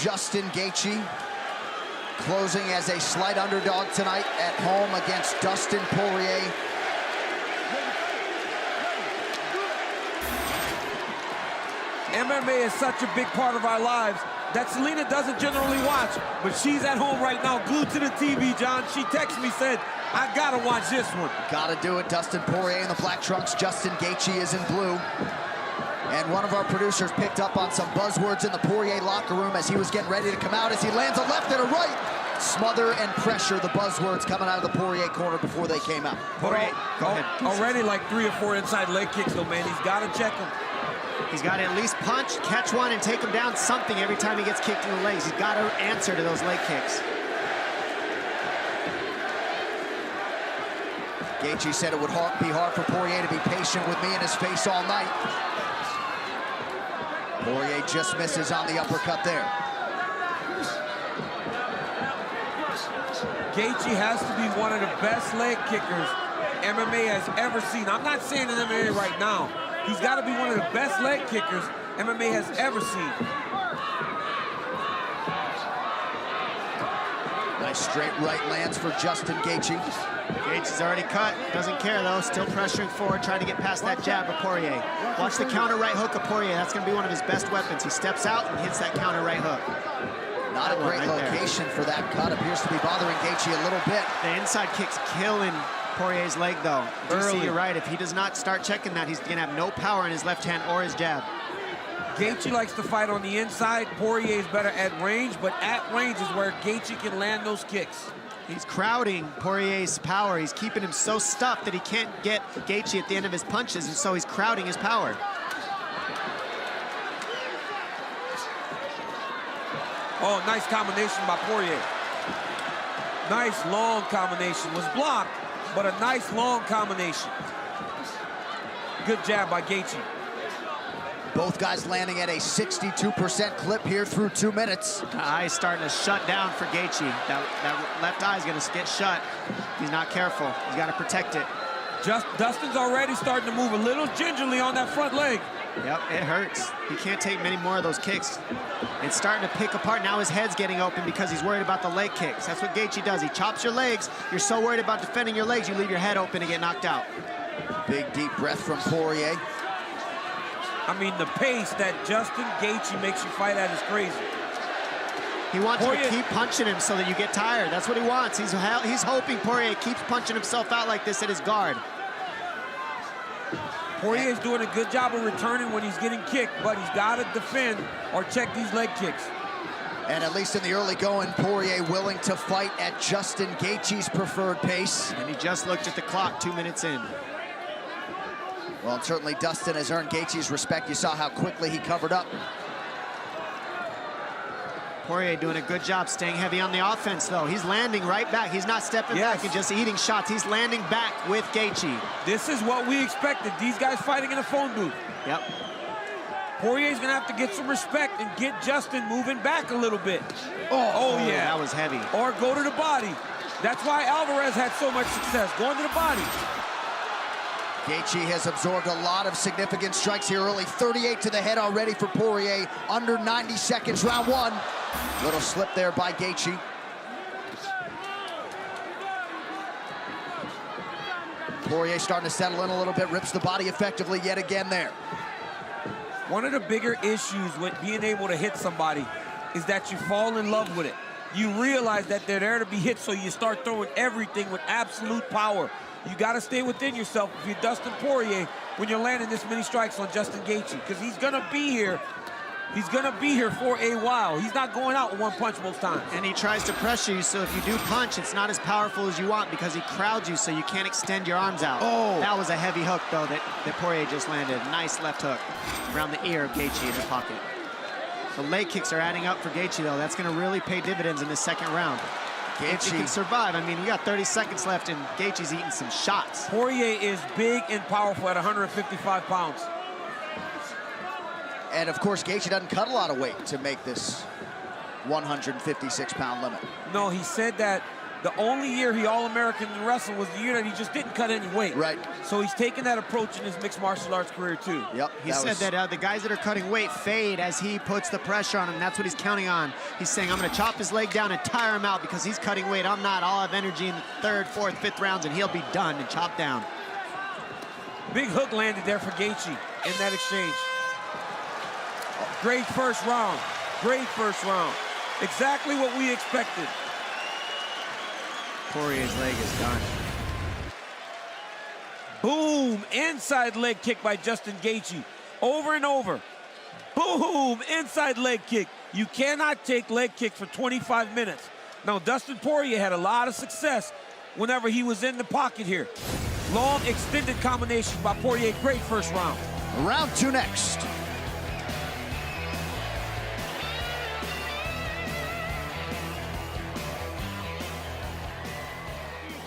Justin Gaethje, closing as a slight underdog tonight at home against Dustin POIRIER. MMA is such a big part of our lives that Selena doesn't generally watch, but she's at home right now, glued to the TV, John. She texted me, said, I gotta watch this one. Gotta do it. Dustin POIRIER in the black trunks. Justin Gaethje is in blue. And one of our producers picked up on some buzzwords in the POIRIER locker room as he was getting ready to come out, as he lands a left and a right. Smother and pressure, the buzzwords coming out of the POIRIER corner before they came out. POIRIER, go ahead. Already like 3 or 4 inside leg kicks, though, man. He's got to check them. He's got to at least punch, catch one, and take him down something every time he gets kicked in the legs. He's got to answer to those leg kicks. Gaethje said it would be hard for POIRIER to be patient with me in his face all night. POIRIER just misses on the uppercut there. Gaethje has to be one of the best leg kickers MMA has ever seen. I'm not saying in MMA right now. He's got to be one of the best leg kickers MMA has ever seen. Nice straight right lands for Justin Gaethje. Gaethje's already cut, doesn't care though, still pressuring forward, trying to get past that jab of POIRIER. Watch the counter right hook of POIRIER. That's going to be one of his best weapons. He steps out and hits that counter right hook. Not a great location for that cut. Appears to be bothering Gaethje a little bit. The inside kick's killing POIRIER's leg though. DC, you're right. If he does not start checking that, he's going to have no power in his left hand or his jab. Gaethje likes to fight on the inside. POIRIER is better at range, but at range is where Gaethje can land those kicks. He's crowding POIRIER's power. He's keeping him so stuffed that he can't get Gaethje at the end of his punches, and so he's crowding his power. Oh, nice combination by POIRIER. Nice long combination. Was blocked, but a nice long combination. Good jab by Gaethje. Both guys landing at a 62% clip here through 2 minutes. The eye's starting to shut down for Gaethje. That left eye's going to get shut. He's not careful. He's got to protect it. Dustin's already starting to move a little gingerly on that front leg. Yep, it hurts. He can't take many more of those kicks. It's starting to pick apart. Now his head's getting open because he's worried about the leg kicks. That's what Gaethje does. He chops your legs. You're so worried about defending your legs, you leave your head open and get knocked out. Big, deep breath from POIRIER. I mean, the pace that Justin Gaethje makes you fight at is crazy. He wants you to keep punching him so that you get tired. That's what he wants. He's hoping POIRIER keeps punching himself out like this at his guard. POIRIER is doing a good job of returning when he's getting kicked, but he's got to defend or check these leg kicks. And at least in the early going, POIRIER willing to fight at Justin Gaethje's preferred pace. And he just looked at the clock 2 minutes in. Well, and certainly Dustin has earned Gaethje's respect. You saw how quickly he covered up. POIRIER doing a good job staying heavy on the offense, though. He's landing right back. He's not stepping back and just eating shots. He's landing back with Gaethje. This is what we expected. These guys fighting in a phone booth. Yep. POIRIER's going to have to get some respect and get Justin moving back a little bit. Oh, yeah. That was heavy. Or go to the body. That's why Alvarez had so much success, going to the body. Gaethje has absorbed a lot of significant strikes here early. 38 to the head already for POIRIER. Under 90 seconds, round 1. Little slip there by Gaethje. POIRIER starting to settle in a little bit, rips the body effectively yet again there. One of the bigger issues with being able to hit somebody is that you fall in love with it. You realize that they're there to be hit, so you start throwing everything with absolute power. You got to stay within yourself if you're Dustin POIRIER when you're landing this many strikes on Justin Gaethje, because he's going to be here. He's going to be here for a while. He's not going out with one punch most times. And he tries to pressure you, so if you do punch, it's not as powerful as you want because he crowds you so you can't extend your arms out. Oh! That was a heavy hook, though, that POIRIER just landed. Nice left hook around the ear of Gaethje in the pocket. The leg kicks are adding up for Gaethje, though. That's going to really pay dividends in the second round. If he can survive. I mean, you got 30 seconds left, and Gaethje's eating some shots. POIRIER is big and powerful at 155 pounds. And, of course, Gaethje doesn't cut a lot of weight to make this 156-pound limit. No, he said that The only year he All-American in wrestling was the year that he just didn't cut any weight. Right. So he's taken that approach in his mixed martial arts career, too. Yep. He said that the guys that are cutting weight fade as he puts the pressure on him. That's what he's counting on. He's saying, I'm going to chop his leg down and tire him out because he's cutting weight. I'm not. I'll have energy in the 3rd, 4th, 5th rounds, and he'll be done and chopped down. Big hook landed there for Gaethje in that exchange. Great first round. Great first round. Exactly what we expected. Poirier's leg is done. Boom! Inside leg kick by Justin Gaethje. Over and over. Boom! Inside leg kick. You cannot take leg kicks for 25 minutes. Now, Dustin Poirier had a lot of success whenever he was in the pocket here. Long, extended combinations by Poirier. Great first round. Round 2 next.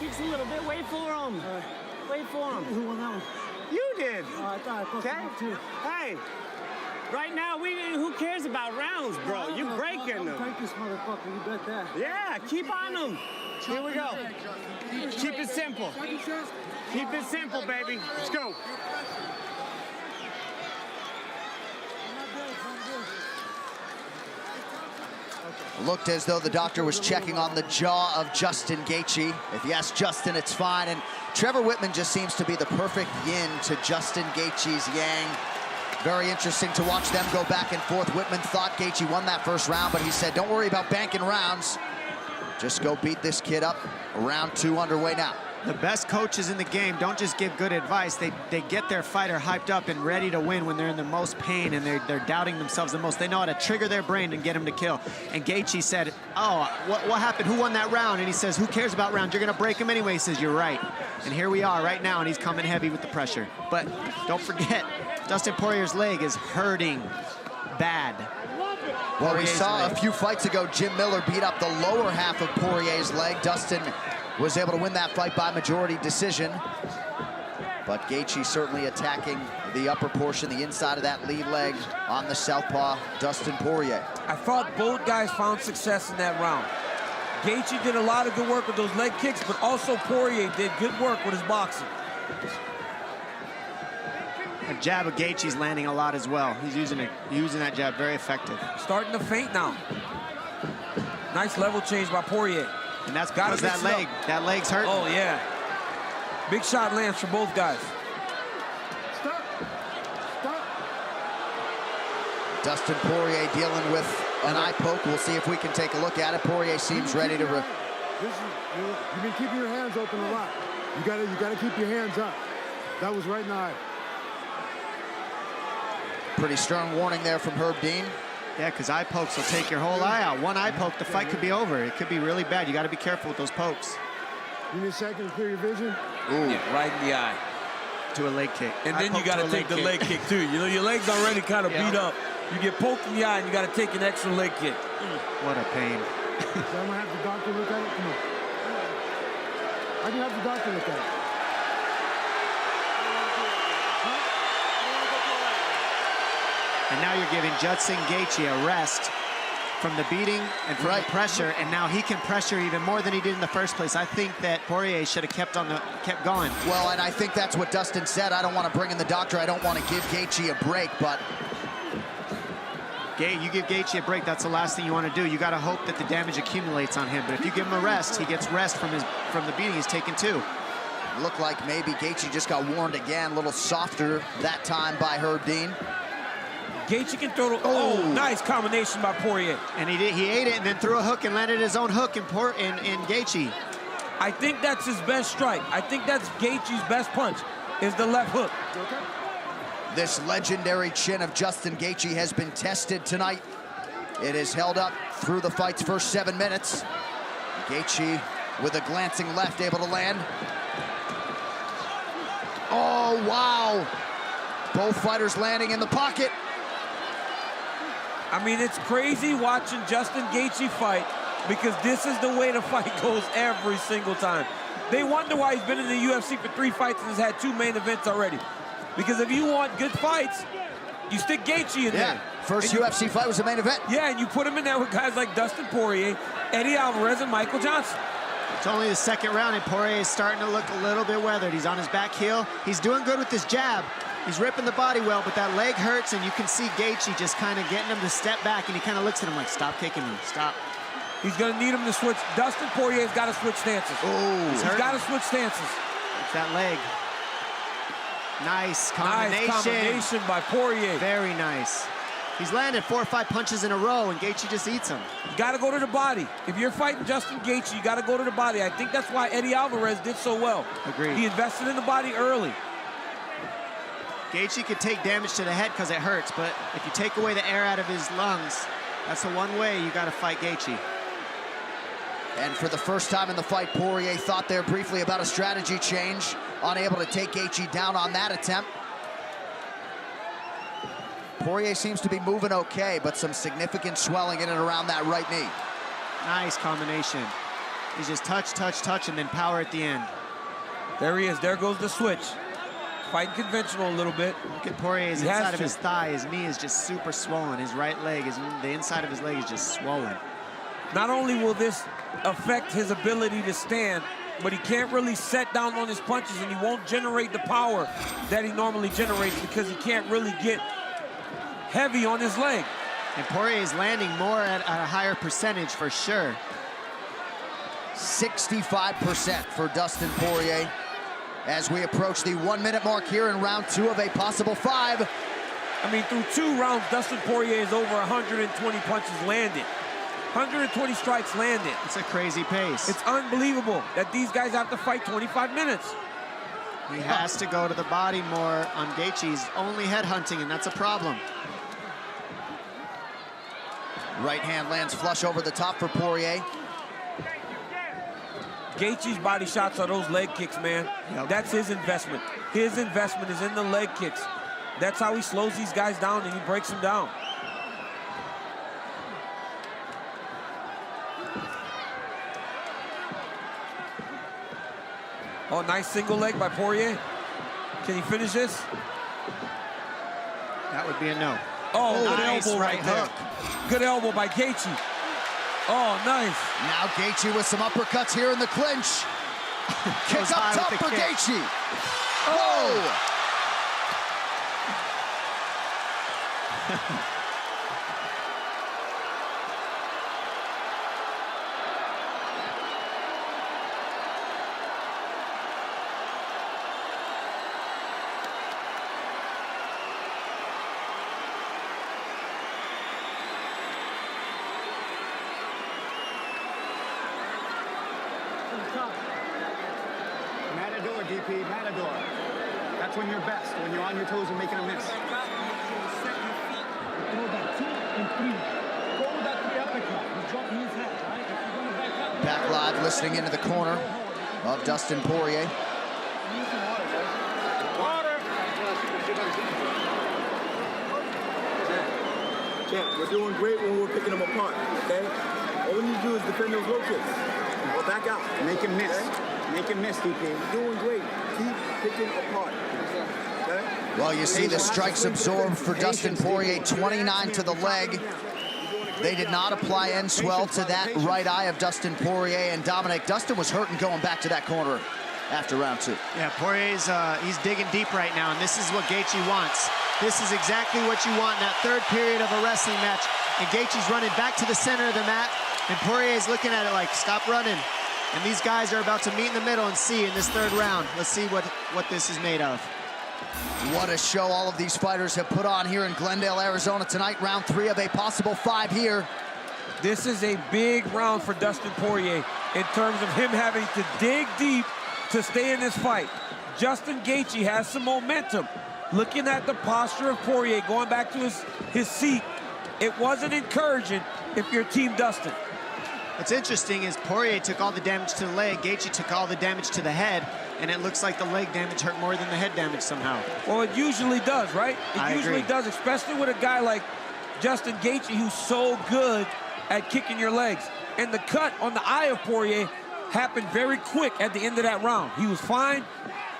Kicks a little bit. Wait for him. Wait for him. Who won that one? You did. I thought I Okay. too. Hey, right now who cares about rounds, bro? You breaking them. Take this motherfucker. You bet that. Yeah, keep on them. Here we go. Keep it simple. Keep it simple, baby. Let's go. Looked as though the doctor was checking on the jaw of Justin Gaethje. If you ask Justin, it's fine. And Trevor Whitman just seems to be the perfect yin to Justin Gaethje's yang. Very interesting to watch them go back and forth. Whitman thought Gaethje won that first round, but he said, don't worry about banking rounds. Just go beat this kid up. Round 2 underway now. The best coaches in the game don't just give good advice. They get their fighter hyped up and ready to win when they're in the most pain and they're doubting themselves the most. They know how to trigger their brain and get him to kill. And Gaethje said, oh, what happened? Who won that round? And he says, who cares about rounds? You're going to break him anyway. He says, you're right. And here we are right now, and he's coming heavy with the pressure. But don't forget, Dustin Poirier's leg is hurting bad. Well, we saw a few fights ago, Jim Miller beat up the lower half of Poirier's leg. Dustin was able to win that fight by majority decision. But Gaethje certainly attacking the upper portion, the inside of that lead leg on the southpaw, Dustin Poirier. I thought both guys found success in that round. Gaethje did a lot of good work with those leg kicks, but also Poirier did good work with his boxing. A jab of Gaethje's landing a lot as well. He's using that jab very effective. Starting to feint now. Nice level change by Poirier. And that's because that leg's hurting. Oh, yeah. Big shot lands for both guys. Stop. Stop. Dustin Poirier dealing with an eye poke. We'll see if we can take a look at it. Poirier seems ready to... You've been keeping your hands open a lot. You gotta keep your hands up. That was right in the eye. Pretty stern warning there from Herb Dean. Yeah, because eye pokes will take your whole eye out. One eye poke, the fight could be over. It could be really bad. You got to be careful with those pokes. Give me a second to clear your vision. Ooh. Yeah, right in the eye. To a leg kick. And then you got to take the leg kick, too. You know, your leg's already kind of beat up. You get poked in the eye, and you got to take an extra leg kick. What a pain. So I'm going to have the doctor look at it? Come on. I can have the doctor look at it. And now you're giving Justin Gaethje a rest from the beating and from the pressure, and now he can pressure even more than he did in the first place. I think that Poirier should have kept going. Well, and I think that's what Dustin said. I don't want to bring in the doctor. I don't want to give Gaethje a break, but... You give Gaethje a break, that's the last thing you want to do. You got to hope that the damage accumulates on him. But if you give him a rest, he gets rest from the beating he's taken too. Looked like maybe Gaethje just got warned again, a little softer that time by Herb Dean. Gaethje can throw the, nice combination by Poirier. And he ate it and then threw a hook and landed his own hook in Gaethje. I think that's his best strike. I think that's Gaethje's best punch, is the left hook. This legendary chin of Justin Gaethje has been tested tonight. It is held up through the fight's first 7 minutes. Gaethje with a glancing left able to land. Oh, wow. Both fighters landing in the pocket. I mean, it's crazy watching Justin Gaethje fight because this is the way the fight goes every single time. They wonder why he's been in the UFC for 3 fights and has had 2 main events already. Because if you want good fights, you stick Gaethje in there. First UFC fight was the main event. Yeah, and you put him in there with guys like Dustin Poirier, Eddie Alvarez, and Michael Johnson. It's only the second round, and Poirier is starting to look a little bit weathered. He's on his back heel. He's doing good with his jab. He's ripping the body well, but that leg hurts, and you can see Gaethje just kind of getting him to step back, and he kind of looks at him like, stop kicking me, stop. He's going to need him to switch. Dustin Poirier's got to switch stances. Oh, he's got to switch stances. It's that leg. Nice combination. Nice combination by Poirier. Very nice. He's landed 4 or 5 punches in a row, and Gaethje just eats them. You got to go to the body. If you're fighting Justin Gaethje, you got to go to the body. I think that's why Eddie Alvarez did so well. Agreed. He invested in the body early. Gaethje could take damage to the head because it hurts, but if you take away the air out of his lungs, that's the one way you got to fight Gaethje. And for the first time in the fight, Poirier thought there briefly about a strategy change, unable to take Gaethje down on that attempt. Poirier seems to be moving okay, but some significant swelling in and around that right knee. Nice combination. He's just touch, touch, touch, and then power at the end. There he is. There goes the switch. Fighting conventional a little bit. Look at Poirier's inside of his thigh. His knee is just super swollen. His right leg, the inside of his leg is just swollen. Not only will this affect his ability to stand, but he can't really set down on his punches, and he won't generate the power that he normally generates because he can't really get heavy on his leg. And Poirier is landing more at a higher percentage for sure. 65% for Dustin Poirier as we approach the 1 minute mark here in round 2 of a possible 5. I mean, through 2 rounds, Dustin Poirier is over 120 punches landed. 120 strikes landed. It's a crazy pace. It's unbelievable that these guys have to fight 25 minutes. He has to go to the body more on Gaethje. He's only headhunting, and that's a problem. Right hand lands flush over the top for Poirier. Gaethje's body shots are those leg kicks, man. Yep. That's his investment. His investment is in the leg kicks. That's how he slows these guys down and he breaks them down. Oh, nice single leg by Poirier. Can he finish this? That would be a no. Oh, good nice elbow right there. Good elbow by Gaethje. Oh, nice. Now Gaethje with some uppercuts here in the clinch. Kick up top for Gaethje. Oh! Matador, DP, Matador. That's when you're best, when you're on your toes and making a miss. Back live, listening into the corner of Dustin Poirier. Champ, we're doing great when we're picking them apart, okay? All we need to do is defend those low kicks. Or back out. Make him miss. Okay? Make him miss, DP. We're doing great. Keep picking apart. Okay? Well, you see the strikes absorbed for Dustin Poirier, 29 to the leg. They did not apply end swell to that right eye of Dustin Poirier. And Dominic, Dustin was hurting going back to that corner after round 2. Yeah, Poirier's he's digging deep right now, and this is what Gaethje wants. This is exactly what you want in that third period of a wrestling match. And Gaethje's running back to the center of the mat, and Poirier's looking at it like, stop running. And these guys are about to meet in the middle and see in this third round. Let's see what this is made of. What a show all of these fighters have put on here in Glendale, Arizona tonight. Round 3 of a possible 5 here. This is a big round for Dustin Poirier in terms of him having to dig deep to stay in this fight. Justin Gaethje has some momentum. Looking at the posture of Poirier going back to his seat, it wasn't encouraging if you're Team Dustin. What's interesting is Poirier took all the damage to the leg, Gaethje took all the damage to the head, and it looks like the leg damage hurt more than the head damage somehow. Well, it usually does, right? It usually agree. does, especially with a guy like Justin Gaethje who's so good at kicking your legs. And the cut on the eye of Poirier happened very quick at the end of that round. He was fine,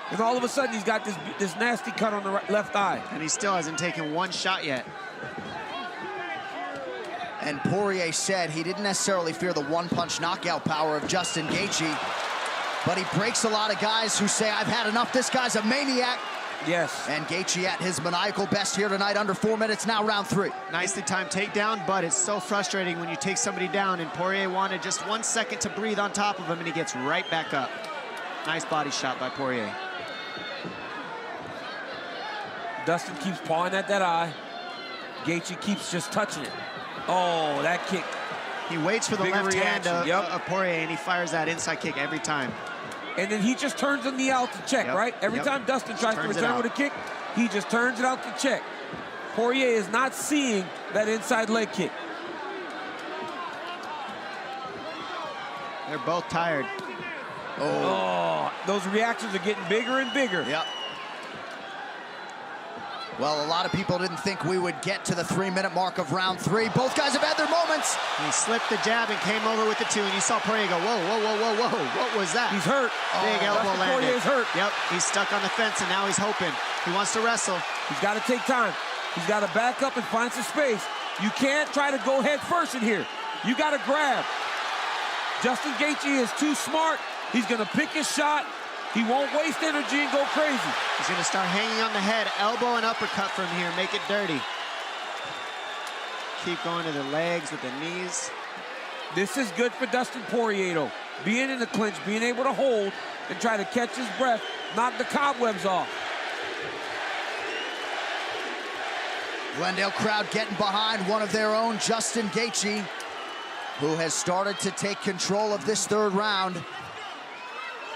and all of a sudden he's got this nasty cut on the left eye. And he still hasn't taken one shot yet. And Poirier said he didn't necessarily fear the one-punch knockout power of Justin Gaethje, but he breaks a lot of guys who say, I've had enough, this guy's a maniac. Yes. And Gaethje at his maniacal best here tonight, under 4 minutes now, round 3. Nicely timed takedown, but it's so frustrating when you take somebody down, and Poirier wanted just 1 second to breathe on top of him, and he gets right back up. Nice body shot by Poirier. Dustin keeps pawing at that eye. Gaethje keeps just touching it. Oh, that kick. He waits for the left hand of Yep. Poirier, and he fires that inside kick every time. And then he just turns the knee out to check, Yep. right? Every Yep. time Dustin tries to Turns it return out. with a kick, he just turns it out to check. Poirier is not seeing that inside leg kick. They're both tired. Oh, those reactions are getting bigger and bigger. Yep. Well, a lot of people didn't think we would get to the 3-minute mark of round 3. Both guys have had their moments. He slipped the jab and came over with the 2, and you saw Poirier go, whoa, whoa, whoa, whoa, whoa. What was that? He's hurt. Big elbow Dustin landed. Poirier's hurt. Yep, he's stuck on the fence, and now he's hoping. He wants to wrestle. He's got to take time. He's got to back up and find some space. You can't try to go head first in here. You got to grab. Justin Gaethje is too smart. He's going to pick his shot. He won't waste energy and go crazy. He's going to start hanging on the head, elbow and uppercut from here, make it dirty. Keep going to the legs with the knees. This is good for Dustin Poirier, though. Being in the clinch, being able to hold and try to catch his breath, knock the cobwebs off. Glendale crowd getting behind one of their own, Justin Gaethje, who has started to take control of this 3rd round.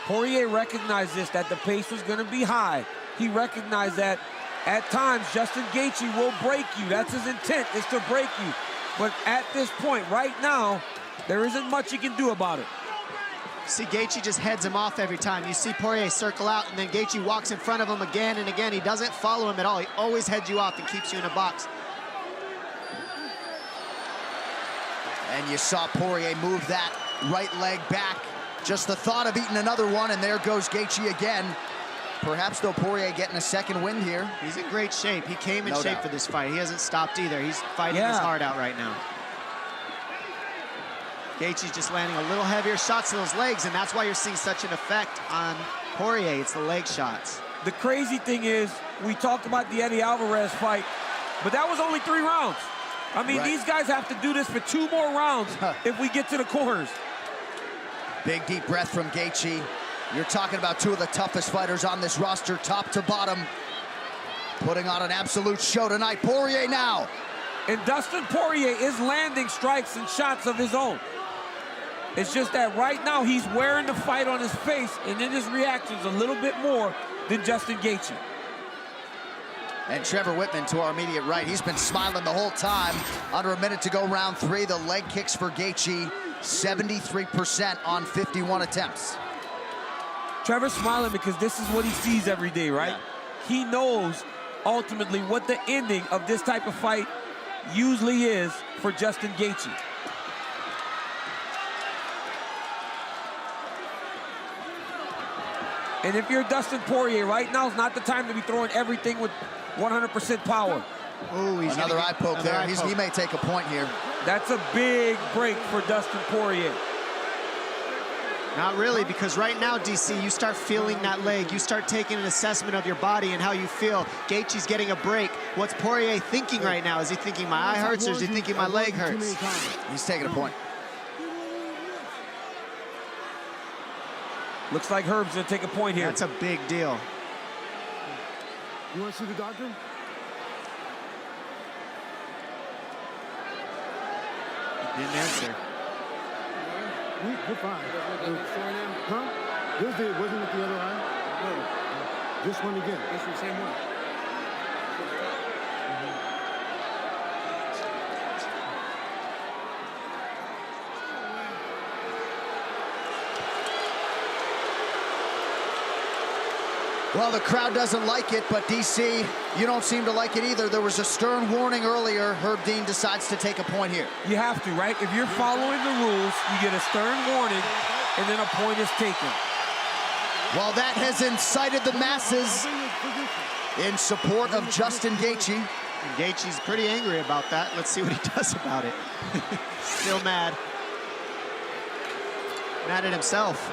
Poirier recognized this, that the pace was going to be high. He recognized that at times Justin Gaethje will break you. That's his intent, is to break you. But at this point, right now, there isn't much he can do about it. See, Gaethje just heads him off every time. You see Poirier circle out, and then Gaethje walks in front of him again and again. He doesn't follow him at all. He always heads you off and keeps you in a box. And you saw Poirier move that right leg back. Just the thought of eating another one, and there goes Gaethje again. Perhaps, though, Poirier getting a 2nd win here. He's in great shape. He came in No shape doubt. for this fight. He hasn't stopped either. He's fighting his heart out right now. Gaethje's just landing a little heavier shots to those legs, and that's why you're seeing such an effect on Poirier. It's the leg shots. The crazy thing is, we talked about the Eddie Alvarez fight, but that was only 3 rounds. I mean, these guys have to do this for 2 more rounds if we get to the corners. Big deep breath from Gaethje. You're talking about 2 of the toughest fighters on this roster, top to bottom. Putting on an absolute show tonight. Poirier now. And Dustin Poirier is landing strikes and shots of his own. It's just that right now he's wearing the fight on his face, and in his reactions a little bit more than Justin Gaethje. And Trevor Whitman to our immediate right. He's been smiling the whole time. Under a minute to go, round 3. The leg kicks for Gaethje, 73% on 51 attempts. Trevor's smiling because this is what he sees every day, right? Yeah. He knows ultimately what the ending of this type of fight usually is for Justin Gaethje. And if you're Dustin Poirier, right now is not the time to be throwing everything with 100% power. Ooh, he's another eye poke there. He may take a point here. That's a big break for Dustin Poirier. Not really, because right now, DC, you start feeling that leg. You start taking an assessment of your body and how you feel. Gaethje's getting a break. What's Poirier thinking right now? Is he thinking my eye hurts, or is he thinking my leg hurts? He's taking a point. Looks like Herb's gonna take a point here. That's a big deal. You want to see the doctor? Didn't answer. We're fine. Huh? Wasn't it the other eye? No. This one again. It's the same one. Well, the crowd doesn't like it, but DC, you don't seem to like it either. There was a stern warning earlier. Herb Dean decides to take a point here. You have to, right? If you're following the rules, you get a stern warning, and then a point is taken. Well, that has incited the masses in support of Justin Gaethje. And Gaethje's pretty angry about that. Let's see what he does about it. Still mad. Mad at himself.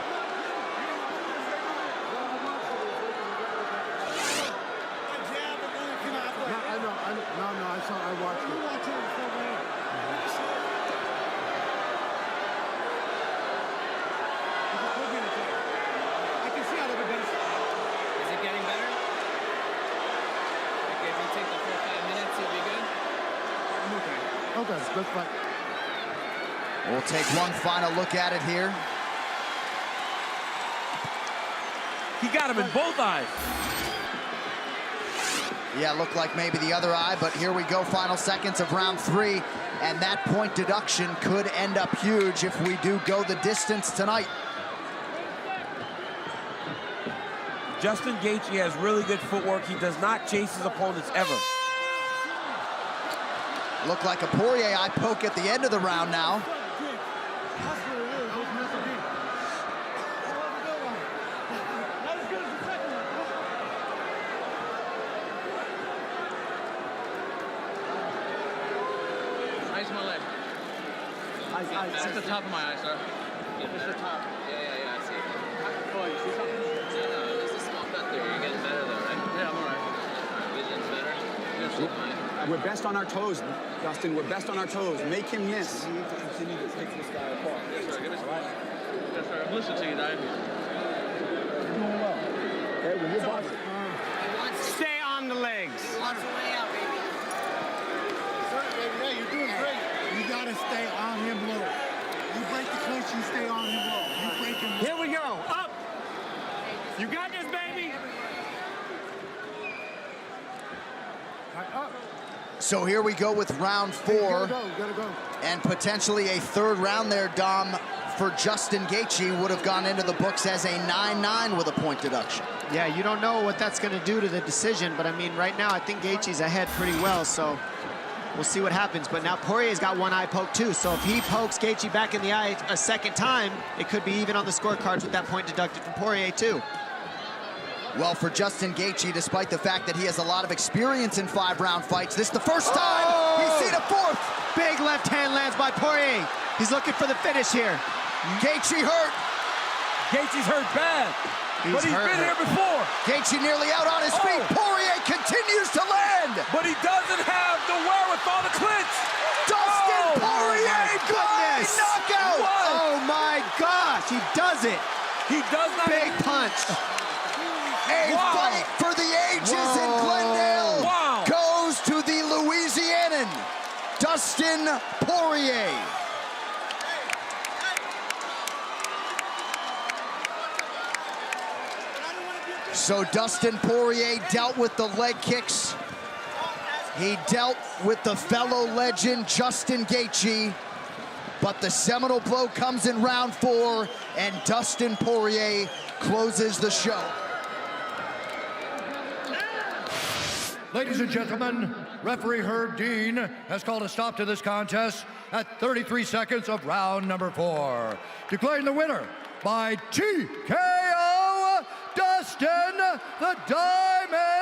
I watched it. I can see how they're better. Is it getting better? Okay, if you take the full 5 minutes, you'll be good? I'm okay. Okay, let's fight. We'll take one final look at it here. He got him in both eyes. Yeah, looked like maybe the other eye, but here we go, final seconds of round 3, and that point deduction could end up huge if we do go the distance tonight. Justin Gaethje has really good footwork. He does not chase his opponents ever. Looked like a Poirier eye poke at the end of the round now. Ice my leg. That's the top of my eye, sir. Yeah, that's the top. Yeah, I see. Oh, you see something? No, just a small cut there. You're getting better though, right? Yeah, I'm all right. Vision's better. Vision's fine. We're best on our toes, Dustin. We're best on our toes. Make him miss. We need to continue to take this guy apart. Yes, sir. Give us a right. Yes, sir. I'm listening to you, Dad. You're doing well. Okay, when you're boxing. Stay on the legs. Yeah, you're doing great. You gotta stay on him low. You break the clinch, you stay on him low. You break him low. Here we go. Up. You got this, baby. Up. So here we go with round 4. You gotta go. And potentially a third round there, Dom, for Justin Gaethje would have gone into the books as a 9-9 with a point deduction. Yeah, you don't know what that's going to do to the decision, but I mean, right now, I think Gaethje's ahead pretty well, so we'll see what happens. But now Poirier's got one eye poke too, so if he pokes Gaethje back in the eye a second time, it could be even on the scorecards with that point deducted from Poirier too. Well, for Justin Gaethje, despite the fact that he has a lot of experience in 5-round fights, this is the first time he's seen a 4th. Big left hand lands by Poirier. He's looking for the finish here. Gaethje hurt. Gaethje's hurt bad, but he's been here before. Gaethje nearly out on his feet. Poirier continues to land. But he doesn't have the wherewithal to clinch. Dustin Poirier, goodness. knockout. What? Oh my gosh, he does it. He does not. Big punch. A fight for the ages in Glendale goes to the Louisianan, Dustin Poirier. So Dustin Poirier dealt with the leg kicks. He dealt with the fellow legend, Justin Gaethje. But the seminal blow comes in round 4, and Dustin Poirier closes the show. Ladies and gentlemen, referee Herb Dean has called a stop to this contest at 33 seconds of round number 4. Declaring the winner by TKO, Dustin the Diamond